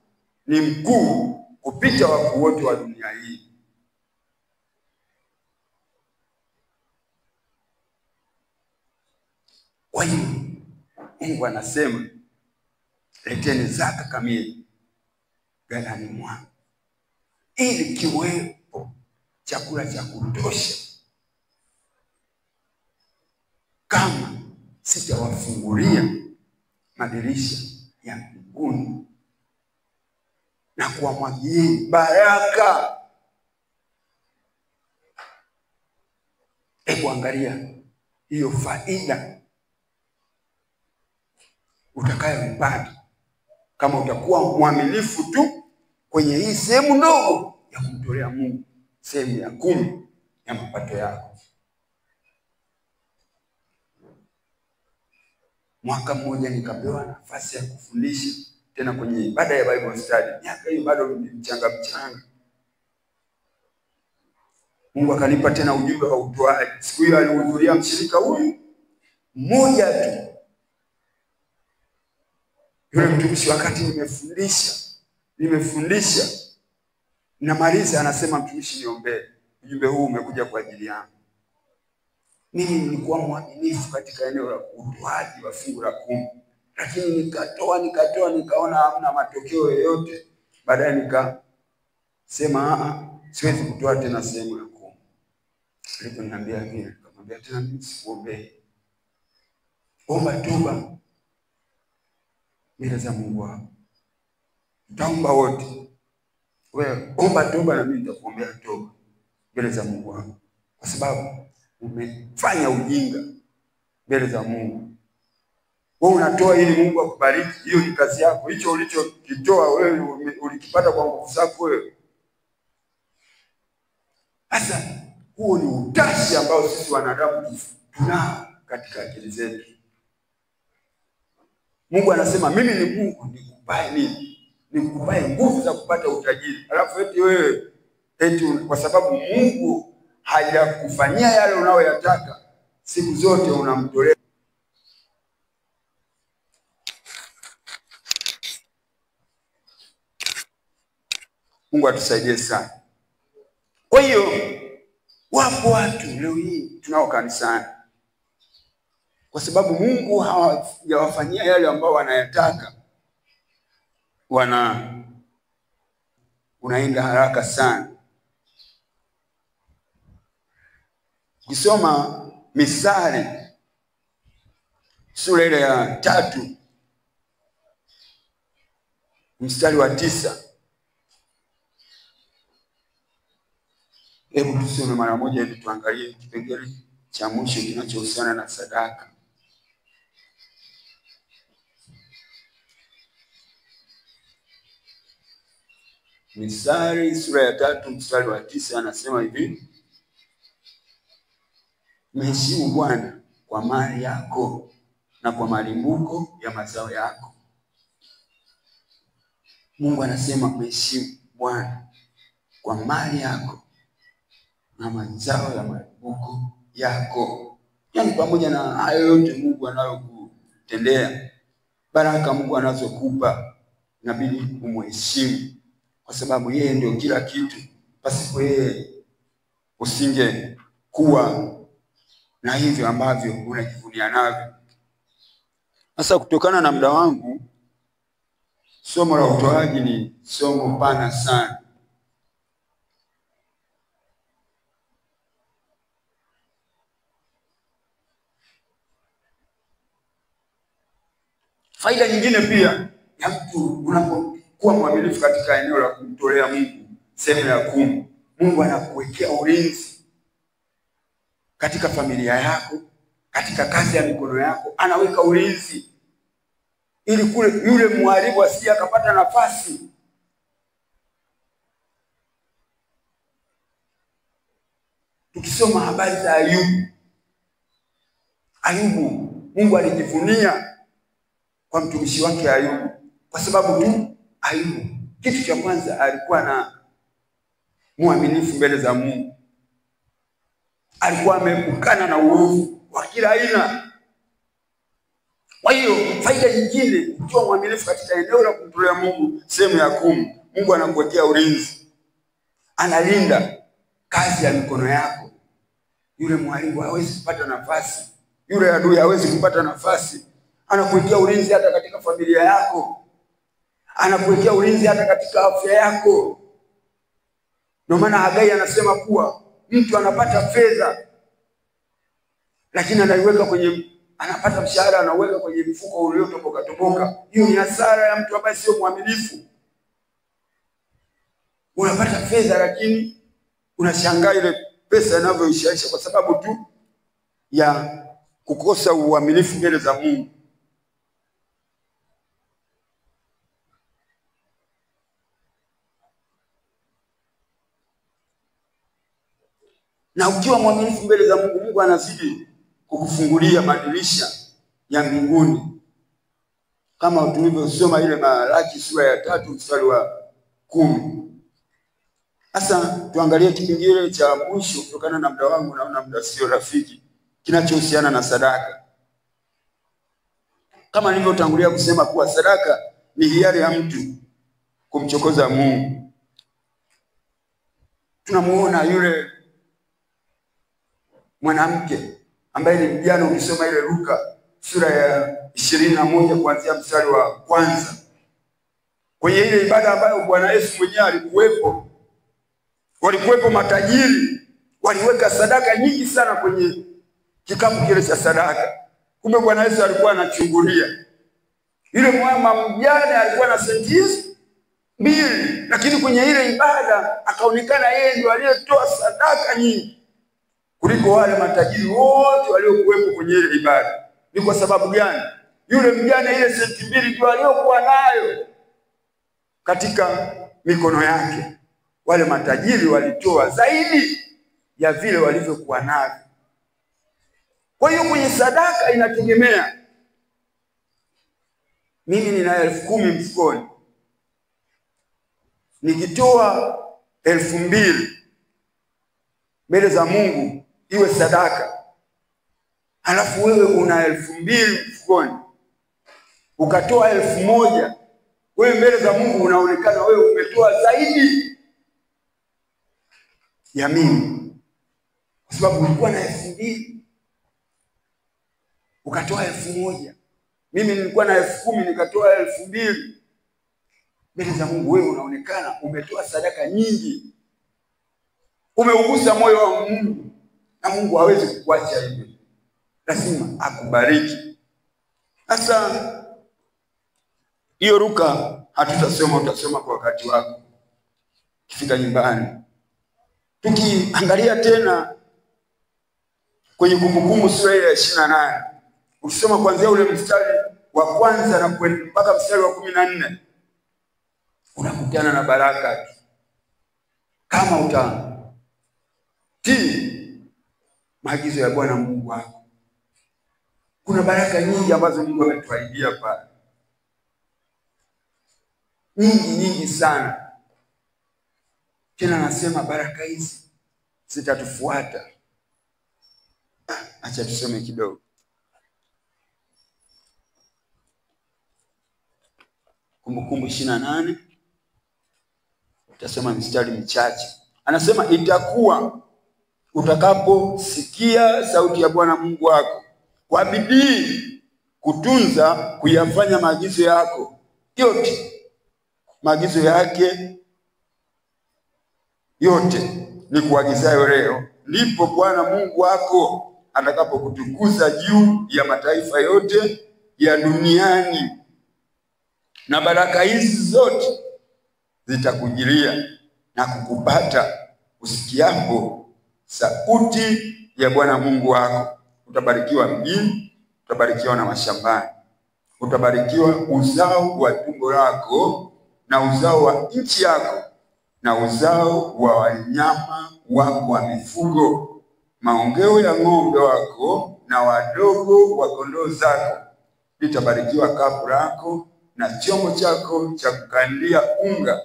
ni mkuu kupita wakuu wote wa dunia hii. Kwa hiyo Mungu anasema leteni zaka kamili ghalani mwangu, ili kiwepo chakula cha kutosha, kama sitawafungulia madirisha ya mbinguni na kuwamwagieni baraka. Hebu angalia hiyo faida utakayoipata kama utakuwa mwaminifu tu kwenye hii sehemu ndogo ya kumtolea Mungu. sehemu ya 10 ya mapato yako. Mwaka mmoja nikapewa nafasi ya kufundisha tena kwenye ibada ya Bible study. Miaka hiyo bado ni mchanga. Mungu akanipa tena ujumbe wa utoaji. Siku hiyo alihudhuria mshirika huyu mmoja tu. Yule mtumishi, wakati nimefundisha namaliza, anasema, mtumishi, niombee, ujumbe huu umekuja kwa ajili yangu. Mimi nilikuwa mwaminifu katika eneo la utoaji wa fungu la 10, lakini nikatoa nikaona hamna matokeo yoyote. Baadaye nikasema siwezi kutoa tena sehemu ya 10. Aliponiambia vile, nikamwambia tena, mimi sikuombee. Omba toba mbele za Mungu wako. Tutaomba wote. Wewe omba toba na mimi nitakuombea toba mbele za Mungu wako, kwa sababu umefanya ujinga mbele za Mungu. Wewe unatoa ili Mungu akubariki, hiyo ni kazi yako. Hicho ulichokitoa wewe ulikipata kwa nguvu zako wewe. Sasa huo ni utashi ambao sisi wanadamu tunao katika akili zetu. Mungu anasema, mimi ni Mungu, nikupae nini? Nikupae nguvu za kupata utajiri. Alafu eti kwa sababu Mungu hajakufanyia yale unayoyataka, siku zote unamtolea. Mungu atusaidie sana. Kwa hiyo wapo watu leo hii tunao kanisani, kwa sababu Mungu hawajawafanyia yale ambao wanayataka, unaenda haraka sana. Ukisoma Misali sura ile ya 3 mstari wa 9, hebu tusome mara moja ili tuangalie kipengele cha mwisho kinachohusiana na sadaka. Misali sura ya 3 mstari wa 9 anasema hivi: mheshimu Bwana kwa mali yako na kwa malimbuko ya mazao yako. Mungu anasema mheshimu Bwana kwa mali yako na mazao ya malimbuko yako. Yaani pamoja na hayo yote Mungu anayokutendea, baraka Mungu anazokupa, inabidi umheshimu, kwa sababu yeye ndio kila kitu. Pasipo yeye usingekuwa na hivyo ambavyo unajivunia navyo. Sasa kutokana na muda wangu, somo la utoaji ni somo pana sana. Faida nyingine pia ya mtu unapokuwa mwaminifu katika eneo la kumtolea Mungu sehemu ya 10, Mungu anakuwekea ulinzi katika familia yako, katika kazi ya mikono yako. Anaweka ulinzi ili kule yule mharibu asije akapata nafasi. Tukisoma habari za Ayubu, Mungu alijivunia kwa mtumishi wake Ayubu, kwa sababu tu Ayubu, kitu cha kwanza, alikuwa na mwaminifu mbele za Mungu. Alikuwa ameepukana na uovu wa kila aina. Kwa hiyo faida nyingine, ukiwa mwaminifu katika eneo la kumtolea Mungu sehemu ya 10, Mungu anakuwekea ulinzi. Analinda kazi ya mikono yako. Yule mharibu hawezi kupata nafasi, yule adui hawezi kupata nafasi. Anakuwekea ulinzi hata katika familia yako, anakuwekea ulinzi hata katika afya yako. Ndio maana Hagai anasema kuwa mtu anapata fedha, lakini anapata mshahara, anaweka kwenye mfuko uliotoboka. Hiyo ni hasara ya mtu ambaye sio mwaminifu. Unapata fedha, lakini unashangaa ile pesa inavyoishaisha kwa sababu tu ya kukosa uaminifu mbele za Mungu. Na ukiwa mwaminifu mbele za Mungu, Mungu anazidi kukufungulia madirisha ya mbinguni. Kama tulivyosoma ile Malaki sura ya 3 mstari wa 10. Sasa tuangalie kipengele cha mwisho kutokana na muda wangu, naona muda sio rafiki, kinachohusiana na sadaka. Kama nilivyotangulia kusema kuwa sadaka ni hiari ya mtu kumchokoza Mungu. Tunamuona yule mwanamke ambaye ni mjane, ukisoma ile Luka sura ya 21 kuanzia mstari wa 1. Kwenye ile ibada ambayo Bwana Yesu mwenyewe alikuwepo, walikuwepo matajiri, waliweka sadaka nyingi sana kwenye kikapu kile cha sadaka. Kumbe Bwana Yesu alikuwa anachungulia. Yule mama mjane alikuwa na senti 2, lakini kwenye ile ibada akaonekana yeye ndiye aliyetoa sadaka nyingi kuliko wale matajiri wote waliokuwepo kwenye ile ibada. Ni kwa sababu gani? Yule mjane ile senti 2 ndio aliyokuwa nayo katika mikono yake. Wale matajiri walitoa zaidi ya vile walivyokuwa navyo. Kwa hiyo kwenye sadaka inategemea. Mimi nina 10,000 mfukoni, nikitoa 2,000 mbele za Mungu iwe sadaka, halafu wewe una 2,000 mfukoni ukatoa 1,000, wewe mbele za Mungu unaonekana wewe umetoa zaidi ya mimi, kwa sababu ulikuwa na 2,000 ukatoa 1,000. Mimi nilikuwa na 10,000 nikatoa 2,000. Mbele za Mungu wewe unaonekana umetoa sadaka nyingi, umeugusa moyo wa Mungu, na Mungu hawezi kukuacha hivyo, lazima akubariki. Sasa hiyo Luka hatutasoma, utasoma kwa wakati wako kifika nyumbani. Tukiangalia tena kwenye Kumbukumbu sura ya 28, ukisoma kuanzia ule mstari wa 1 na kwenda mpaka mstari wa 14, unakutana na baraka kama utatii maagizo ya Bwana Mungu wako. Kuna baraka nyingi ambazo Mungu ametuahidia pale, nyingi sana. Tena nasema baraka hizi zitatufuata. Acha tusome kidogo. Kumbukumbu 28, tutasoma mistari michache. Anasema, itakuwa utakaposikia sauti ya Bwana Mungu wako kwa bidii kutunza kuyafanya maagizo yako yote, maagizo yake yote ni kuagizayo leo, ndipo Bwana Mungu wako atakapokutukuza juu ya mataifa yote ya duniani, na baraka hizi zote zitakujilia na kukupata usikiapo sauti ya Bwana Mungu wako. Utabarikiwa mjini, utabarikiwa na mashambani, utabarikiwa uzao wa tumbo lako na uzao wa nchi yako na uzao wa wanyama wako wa mifugo, maongeo ya ng'ombe wako na wadogo wa kondoo zako. Litabarikiwa kapu lako na chombo chako cha kukandia unga.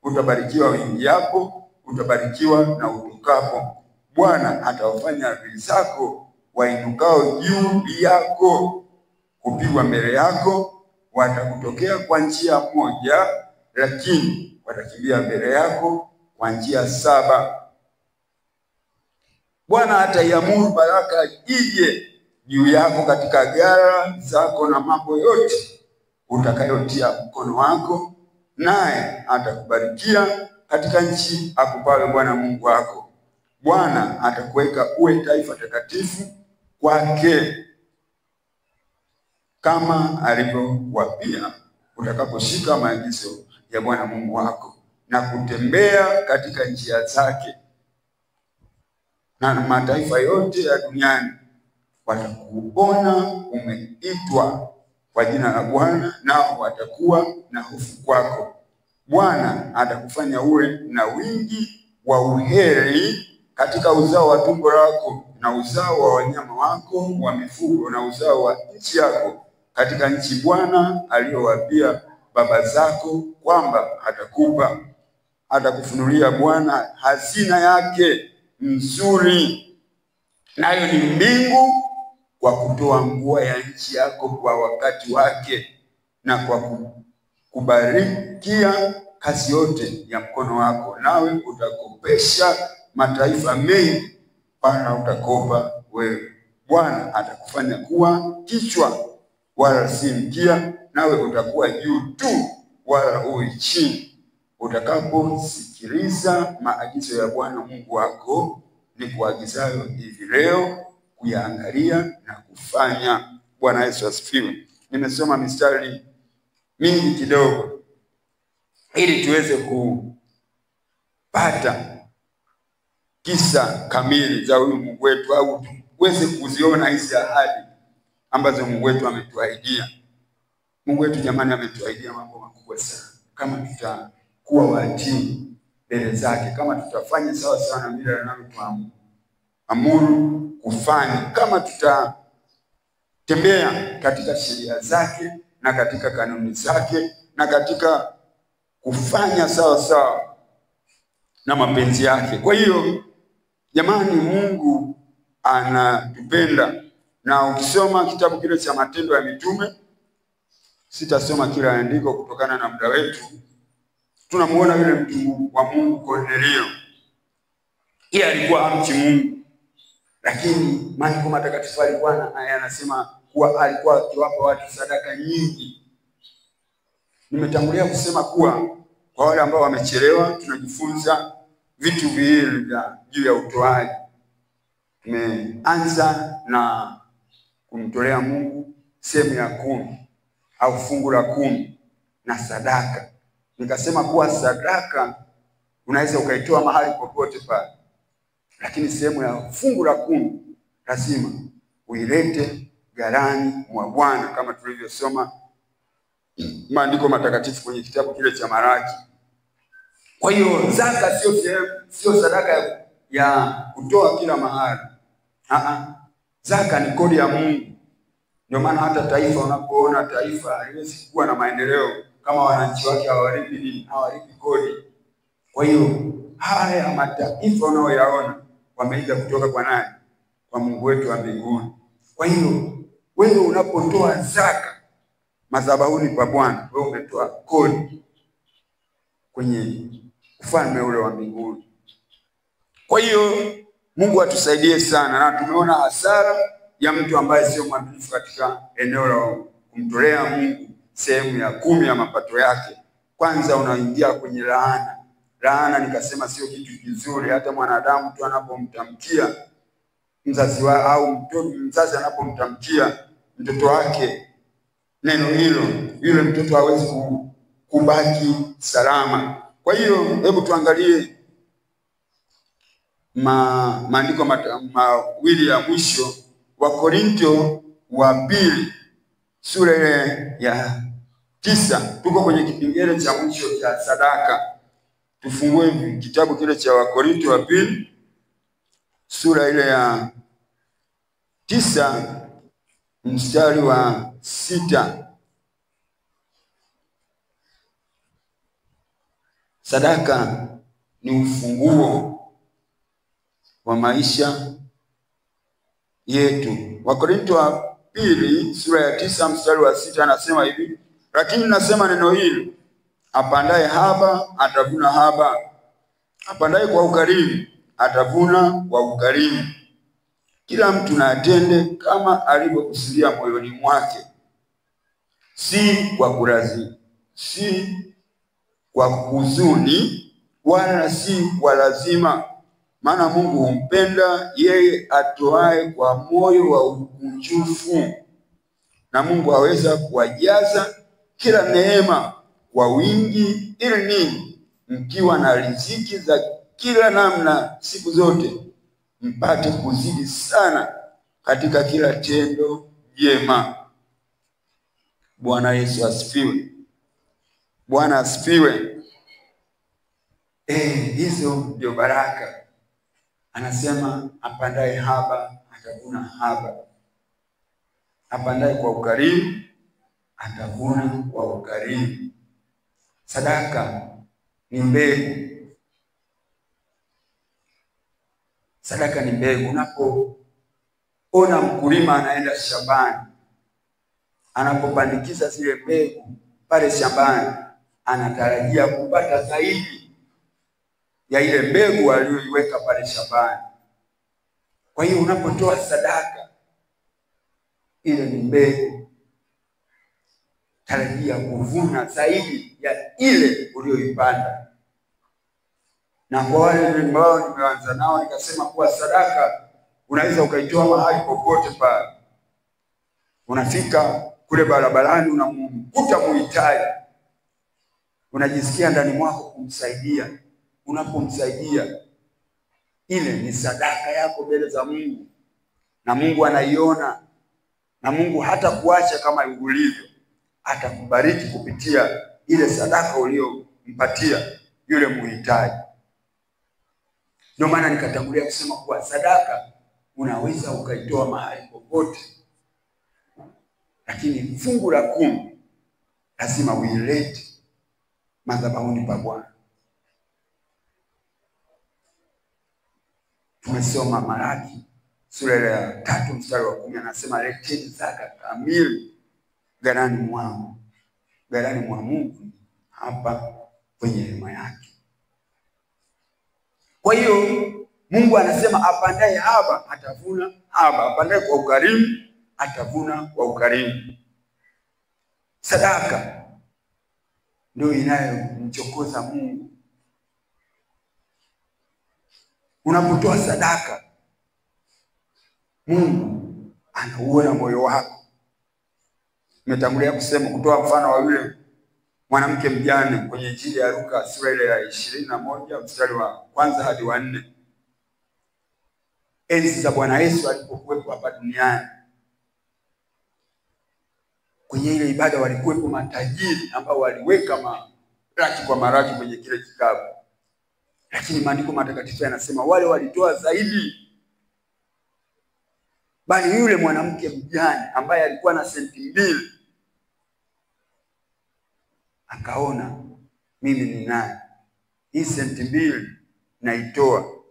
Utabarikiwa uingiapo, utabarikiwa na utokapo. Bwana atawafanya adui zako wainukao juu yako kupigwa mbele yako. Watakutokea kwa njia moja, lakini watakimbia mbele yako kwa njia 7. Bwana ataiamuru baraka ije juu yako katika ghala zako na mambo yote utakayotia mkono wako, naye atakubarikia katika nchi akupayo Bwana Mungu wako. Bwana atakuweka uwe taifa takatifu kwake, kama alivyowapia, utakaposhika maagizo ya Bwana Mungu wako na kutembea katika njia zake. Na mataifa yote ya duniani watakuona umeitwa kwa jina la Bwana, nao watakuwa na hofu kwako. Bwana atakufanya uwe na wingi wa uheri katika uzao wa tumbo lako na uzao wa wanyama wako wa mifugo na uzao wa nchi yako, katika nchi Bwana aliyowapia baba zako kwamba atakupa. Atakufunulia Bwana hazina yake nzuri, nayo ni mbingu, kwa kutoa mvua ya nchi yako kwa wakati wake, na kwa kubarikia kazi yote ya mkono wako. Nawe utakopesha mataifa mengi, wala utakopa wewe. Bwana atakufanya kuwa kichwa wala si mkia, nawe utakuwa juu tu wala uwe chini, utakaposikiliza maagizo ya Bwana Mungu wako ni kuagizayo hivi leo, kuyaangalia na kufanya. Bwana Yesu asifiwe. Nimesoma mistari mingi kidogo ili tuweze kupata kisa kamili za huyu Mungu wetu, au tuweze kuziona hizi ahadi ambazo Mungu wetu ametuahidia. Mungu wetu jamani, ametuahidia mambo makubwa sana. Kama tutakuwa watii mbele zake, kama tutafanya sawa sawa na vile anavyotuamuru kufanya, kama tutatembea katika sheria zake na katika kanuni zake na katika kufanya sawa sawa na mapenzi yake. Kwa hiyo jamani, Mungu anatupenda. Na ukisoma kitabu kile cha Matendo ya Mitume, sitasoma kila andiko kutokana na muda wetu, tunamuona yule mtu wa Mungu Kornelio. Yeye alikuwa mchi Mungu, lakini maandiko matakatifu alikuwa anasema kuwa alikuwa akiwapa watu sadaka nyingi. Nimetangulia kusema kuwa kwa wale ambao wamechelewa, tunajifunza vitu viwili juu ya utoaji. Tumeanza na kumtolea Mungu sehemu ya 10 au fungu la 10 na sadaka. Nikasema kuwa sadaka unaweza ukaitoa mahali popote pale, lakini sehemu ya fungu la 10 lazima uilete ghalani mwa Bwana, kama tulivyosoma maandiko matakatifu kwenye kitabu kile cha Malaki. Kwa hiyo zaka sio sadaka ya kutoa kila mahali. Zaka ni kodi ya Mungu. Ndio maana hata taifa, unapoona taifa haliwezi kuwa na maendeleo kama wananchi wake hawalipi kodi. Kwa hiyo haya mataifa unaoyaona wameiga kutoka kwa nani? Kwa Mungu wetu wa mbinguni. Kwa hiyo wewe unapotoa zaka madhabahuni pa Bwana, wewe umetoa kodi kwenye ufalme ule wa mbinguni. Kwa hiyo Mungu atusaidie sana. Na tumeona hasara ya mtu ambaye sio mwaminifu katika eneo la kumtolea Mungu sehemu ya 10 ya mapato yake. Kwanza unaingia kwenye laana. Laana nikasema sio kitu kizuri. Hata mwanadamu tu anapomtamkia mzazi au mzazi anapomtamkia mtoto wake neno hilo, yule mtoto hawezi kubaki salama. Kwa hiyo hebu tuangalie maandiko mawili ya mwisho. Wakorintho wa 2 sura ile ya 9, tuko kwenye kipengele cha mwisho cha sadaka. Tufungue kitabu kile cha Wakorintho wa 2 sura ile ya 9 mstari wa 6. Sadaka ni ufunguo wa maisha yetu. Wakorintho wa 2 sura ya 9 mstari wa 6 anasema hivi: lakini nasema neno hili, apandaye haba atavuna haba, apandaye kwa ukarimu atavuna kwa ukarimu. Kila mtu na atende kama alivyokusudia moyoni mwake, si kwa huzuni wala si kwa lazima, maana Mungu humpenda yeye atoae kwa moyo wa ukunjufu, na Mungu aweza kuwajaza kila neema kwa wingi, ili ninyi mkiwa na riziki za kila namna siku zote mpate kuzidi sana katika kila tendo jema. Bwana Yesu asifiwe. Bwana asifiwe. Hizo ndio baraka Anasema apandaye haba atavuna haba, apandaye kwa ukarimu atavuna kwa ukarimu. Sadaka ni mbegu. Sadaka ni mbegu. Unapoona mkulima anaenda shambani, anapopandikiza zile mbegu pale shambani, anatarajia kupata zaidi ya ile mbegu aliyoiweka pale shambani. Kwa hiyo unapotoa sadaka, ile ni mbegu, tarajia kuvuna zaidi ya ile uliyoipanda. Na kwa wale ambao nimeanza nao nikasema kuwa sadaka unaweza ukaitoa mahali popote pale. Unafika kule barabarani, unamkuta muhitaji, unajisikia ndani mwako kumsaidia. Unapomsaidia, ile ni sadaka yako mbele za Mungu, na Mungu anaiona, na Mungu hata kuacha kama ulivyo, atakubariki kupitia ile sadaka uliyompatia yule muhitaji. Ndio maana nikatangulia kusema kuwa sadaka unaweza ukaitoa mahali popote, lakini fungu la 10 lazima uilete madhabahuni pa Bwana. Tumesoma Malaki sura ya 3 mstari wa 10, anasema leteni zaka kamili ghalani mwangu. Ghalani mwa Mungu hapa kwenye hema yake. Kwa hiyo Mungu anasema apandaye haba atavuna haba, apandaye kwa ukarimu atavuna kwa ukarimu. Sadaka ndio inayomchokoza Mungu. Unapotoa sadaka, Mungu anauona moyo wako. Nimetangulia kusema kutoa mfano wa yule mwanamke mjane kwenye Injili ya Luka sura ile ya 21 mstari wa 1 hadi wa 4. Enzi za Bwana Yesu alipokuwepo hapa duniani, kwenye ile ibada walikuwepo matajiri ambao waliweka maraki kwa maraki kwenye kile kikapu. Lakini maandiko matakatifu yanasema wale walitoa zaidi. Bali yule mwanamke mjane ambaye alikuwa na senti 2 akaona, mimi ni nani? Hii senti 2 naitoa,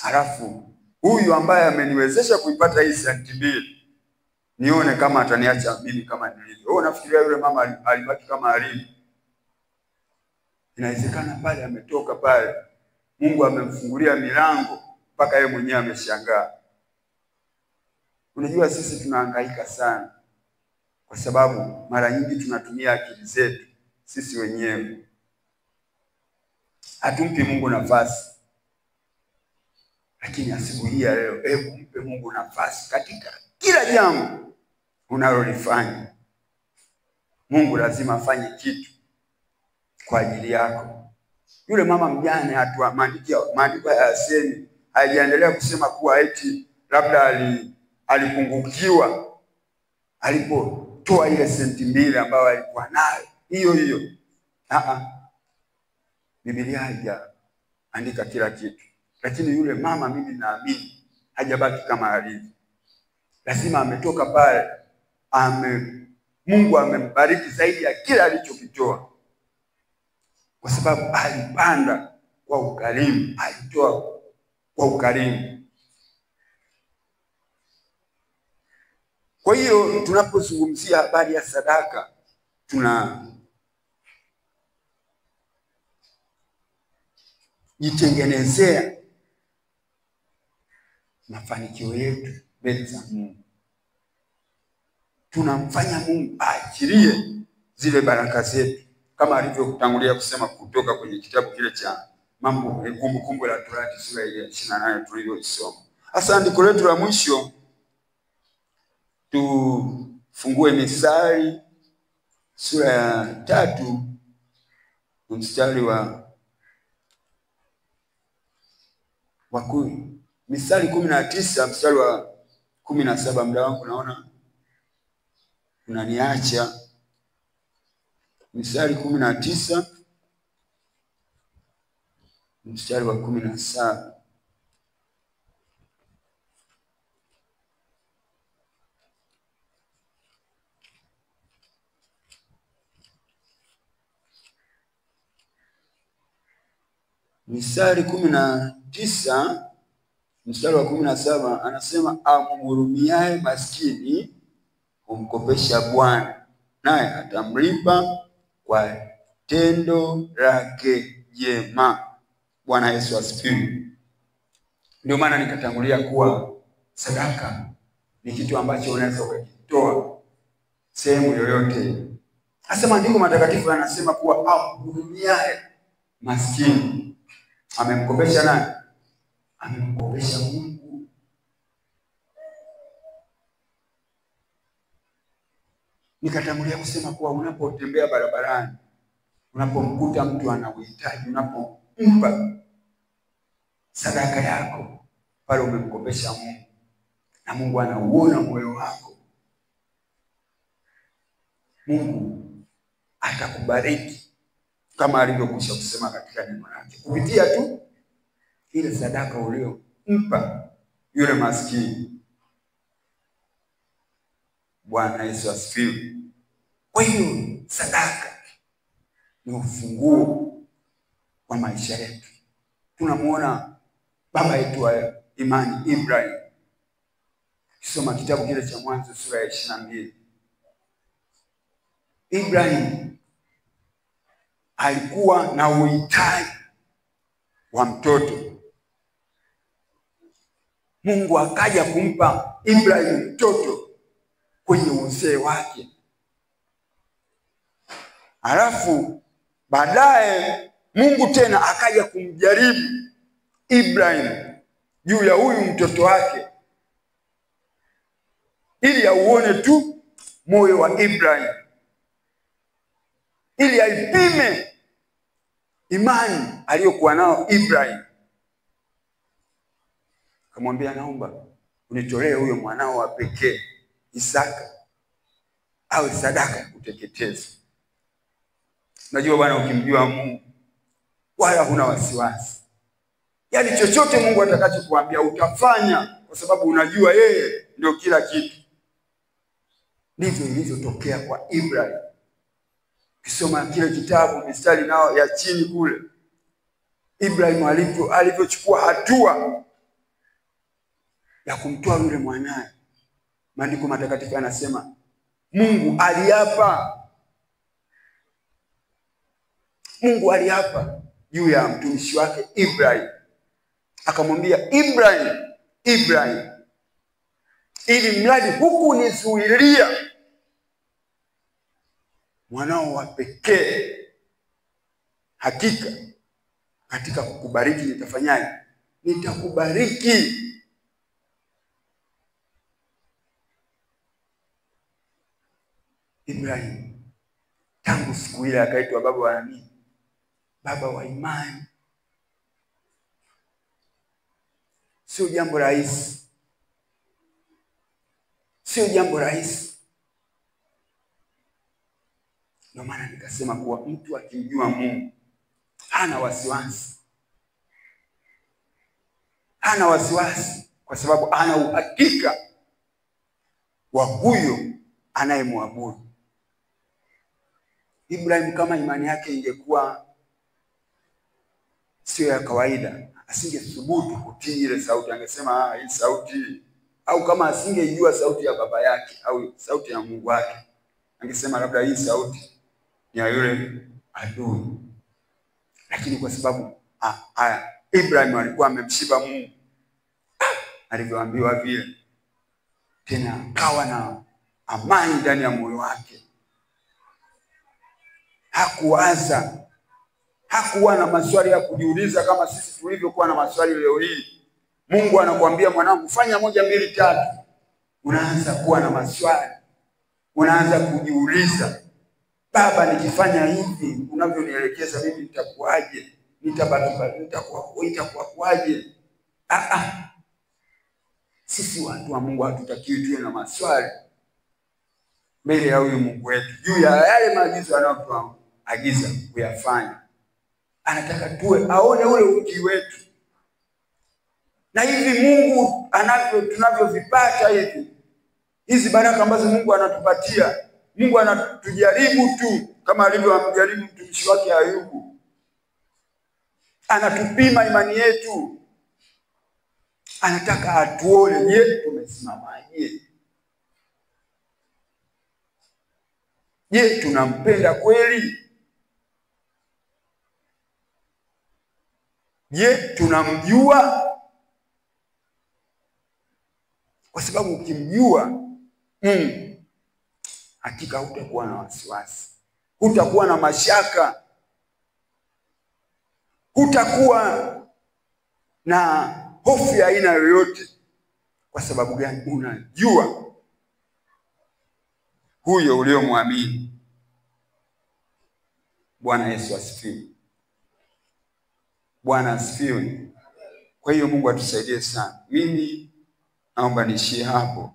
halafu huyu ambaye ameniwezesha kuipata hii senti 2 nione kama ataniacha mimi kama nilivyo. Wewe unafikiria yule mama alibaki kama alivyo? Inawezekana pale ametoka pale, Mungu amemfungulia milango mpaka yeye mwenyewe ameshangaa. Unajua sisi tunahangaika sana kwa sababu mara nyingi tunatumia akili zetu sisi wenyewe. Hatumpi Mungu nafasi. Lakini asubuhi ya leo, hebu mpe Mungu nafasi katika kila jambo unalolifanya. Mungu lazima afanye kitu kwa ajili yako. Yule mama mjane maandiko hayasemi, haijaendelea kusema kuwa eti labda alipungukiwa alipotoa ile senti 2 ambayo alikuwa nayo hiyo. Biblia haijaandika kila kitu. Lakini yule mama, mimi naamini hajabaki kama alivyo. Lazima ametoka pale, Mungu amembariki zaidi ya kila alichokitoa, kwa sababu alipanda kwa ukarimu, alitoa kwa ukarimu. Kwa hiyo tunapozungumzia habari ya sadaka, tunajitengenezea mafanikio yetu mbele za Mungu. Tunamfanya Mungu aachilie zile baraka zetu, kama alivyokutangulia kusema kutoka kwenye kitabu kile cha Kumbukumbu la Torati sura ya 28 tuliyosoma. Hasa andiko letu la mwisho, tufungue Mithali sura ya 3 mstari wa 10. Mithali 19 mstari wa 17. Muda wangu naona unaniacha. Mithali 19 mstari wa 17. mstari 19 mstari wa 17 anasema amhurumiaye maskini humkopesha Bwana, naye atamlipa kwa tendo lake jema. Bwana Yesu asifiwe. Ndio maana nikatangulia kuwa sadaka ni kitu ambacho unaweza ukakitoa sehemu yoyote. Hasa maandiko matakatifu yanasema kuwa amhurumiaye maskini amemkopesha nani? Amemkopesha Mungu. Nikatangulia kusema kuwa unapotembea barabarani, unapomkuta mtu ana uhitaji, unapompa sadaka yako, pale umemkopesha Mungu, na Mungu anauona moyo wako. Mungu atakubariki kama alivyokwisha kusema katika neno lake, kupitia tu ile sadaka uliyompa yule maskini. Bwana Yesu asifiwe. Kwa hiyo sadaka ni ufunguo wa maisha yetu. Tunamuona baba yetu wa imani Ibrahim. Kisoma kitabu kile cha Mwanzo sura ya 22. Ibrahim alikuwa na uhitaji wa mtoto. Mungu akaja kumpa Ibrahim mtoto kwenye uzee wake. Halafu baadaye Mungu tena akaja kumjaribu Ibrahim juu ya huyu mtoto wake, ili auone tu moyo wa Ibrahim, ili aipime imani aliyokuwa nao Ibrahim. Akamwambia, naomba unitolee huyo mwanao wa pekee Isaka awe sadaka ya kuteketeza. Unajua bwana, ukimjua Mungu wala huna wasiwasi. Yaani chochote Mungu atakachokuambia utafanya, kwa sababu unajua yeye ndio kila kitu. Ndivyo ilivyotokea kwa Ibrahim. Kisoma kile kitabu mistari nao ya chini kule, Ibrahim alivyochukua hatua ya kumtoa yule mwanae, maandiko matakatifu yanasema Mungu aliapa. Mungu aliapa juu ya mtumishi wake Ibrahim. Akamwambia, Ibrahim, Ibrahim, ili mradi huku nizuilia mwanao wa pekee, hakika katika kukubariki nitafanyaje? Nitakubariki. Ibrahim tangu siku ile akaitwa baba wa nini? Baba wa imani. Sio jambo rahisi. Sio jambo rahisi. Ndio maana nikasema kuwa mtu akimjua Mungu hana wasiwasi. Hana wasiwasi kwa sababu ana uhakika wa huyo anayemwabudu. Ibrahim kama imani yake ingekuwa sio ya kawaida, asingethubutu kutii ile sauti. Angesema hii sauti, au kama asingejua sauti ya baba yake au sauti ya Mungu wake, angesema labda hii sauti ni ya yule adui. Lakini kwa sababu Ibrahim alikuwa amemshiba Mungu, alivyoambiwa vile, tena akawa na amani ndani ya moyo wake. Hakuwaza, hakuwa na maswali ya kujiuliza kama sisi tulivyokuwa na maswali leo hii. Mungu anakuambia, mwanangu, fanya 1 2 3. Unaanza kuwa na maswali. Unaanza kujiuliza, baba, nikifanya hivi unavyonielekeza mimi nitakuaje? Nitakuaje? Sisi watu wa Mungu hatutakiwi tuwe na maswali mbele ya huyu Mungu wetu juu ya yale maagizo anayotuagiza kuyafanya. Anataka tuwe aone ule utii wetu. Na hivi Mungu tunavyovipata hizi baraka ambazo Mungu anatupatia, Mungu anatujaribu tu kama alivyomjaribu mtumishi wake Ayubu. Anatupima imani yetu, anataka atuone, je, tumesimamaje? Je, tunampenda kweli? Je, tunamjua? Kwa sababu ukimjua hakika hutakuwa na wasiwasi, hutakuwa na mashaka, hutakuwa na hofu ya aina yoyote. Kwa sababu gani? Unajua huyo uliomwamini. Bwana Yesu asifiwe. Bwana asifiwe. Kwa hiyo Mungu atusaidie sana. Mimi naomba niishie hapo.